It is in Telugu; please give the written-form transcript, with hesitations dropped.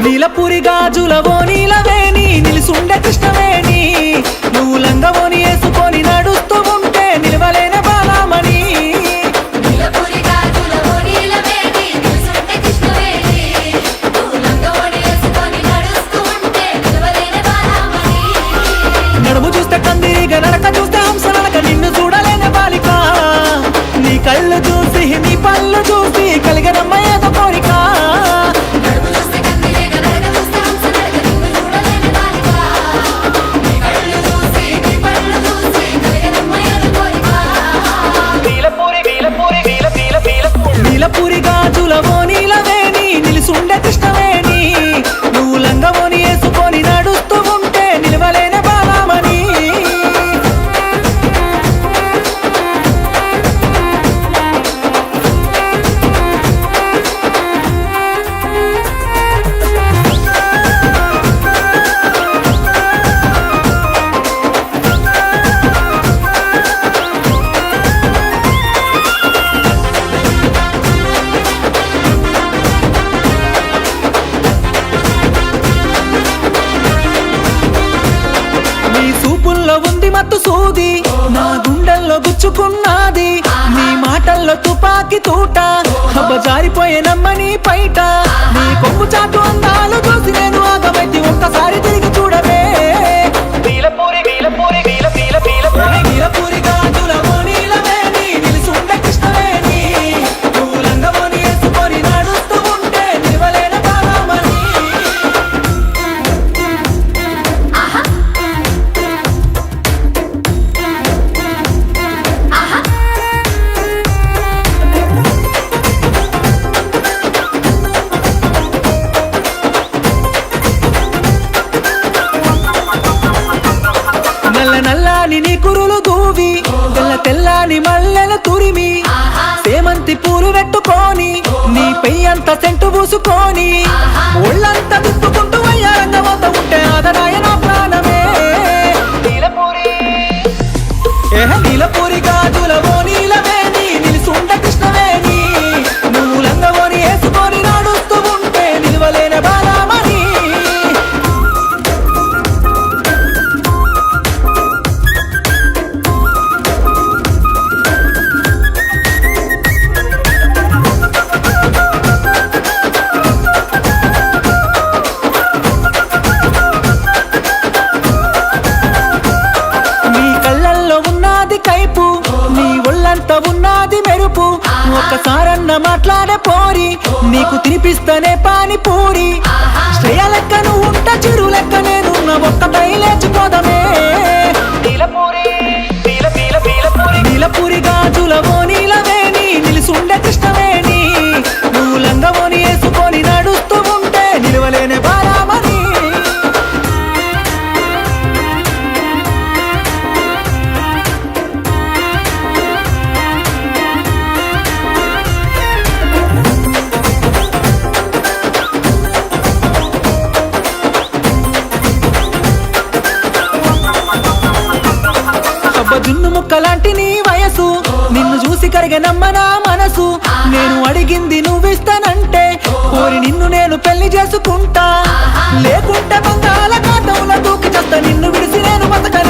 నీలపురి గాజులవో నీలవేణి నిలుసుండే కృష్ణవేణి నువ్వు లంగవోని వేసుకొని నడుస్తూ ఉంటే నిలవలేని బాలమణి నడుము చూస్తే కందిరిగా నడక చూస్తే హంస నడక నిన్ను చూడలేని బాలిక నీ కళ్ళు చూసి నీ పళ్ళు చూసి కలిగనమ్మ ఏదో కోరిక నీలపురి గాజులవో నీలవేణి నిలుసుండే కృష్ణవేణి నువ్వు లంగవోని వేసుకొని నడుస్తూ ఉంటే నిలవలేని బాలమణి ఉంది మత్తు సూది నా గుండెల్లో గుచ్చుకున్నది నీ మాటల్లో తుపాకి తూట హబ్బ జారిపోయే నమ్మని పైట నీ కొంగు చాటు అందాలు చూసి నేను ఆగమైతే ఒక్కసారి తిరిగి చూడవే నీలపురి గాజులవో నీలవేణి నిలుసుండే కృష్ణవేణి నువ్వు లంగవోని వేసుకొని నడుస్తూ ఉంటే నిలవలేని బాలమణి నల్ల నల్లాని నీ కురులు దూవి తెల్ల తెల్లాని మల్లెల తురిమి సేమంతి పూలు పెట్టుకొని నీ పెయ్యంత సెంటు పూసుకొని ఒళ్ళంతా దుట్టుకుంటూ అయ్యారంగమవుత ఉంటే ఆదరాయ నా ప్రాణమే నీలపురి గాజులవో నీలవేణి నిలుసుండే కృష్ణవేణి నువ్వు లంగవోని వేసుకొని నడుస్తూ ఉంటే నిలవలేని బాలమణి నీ కళ్ళల్లో ఉన్నది కైపు నీ ఒళ్ళంతా ఉన్నది మెరుపు ఒక్కసారన్న మాట్లాడే పోరి నీకు తినిపిస్తేనే పానీపూరి శ్రేయ లెక్క నువ్వు ఉంట చిరు లెక్క నేనున్న ఒక్కటై లేచిపోదమే నీలపురి గాజులవో నీలవేణి నిలుసుండే కృష్ణవేణి నువ్వు లంగవోని వేసుకొని నడుస్తూ ఉంటే నిలవలేని బాలమణి జున్ను ముక్కలాంటి నీ వయసు నిన్ను చూసి కరిగనమ్మ నా మనసు నేను అడిగింది నువ్విస్తానంటే కోరి నిన్ను నేను పెళ్లి చేసుకుంటా లేకుంటే బంగాళాఖాతంలో దూకి చేస్తా నిన్ను విడిసి నేను బతకను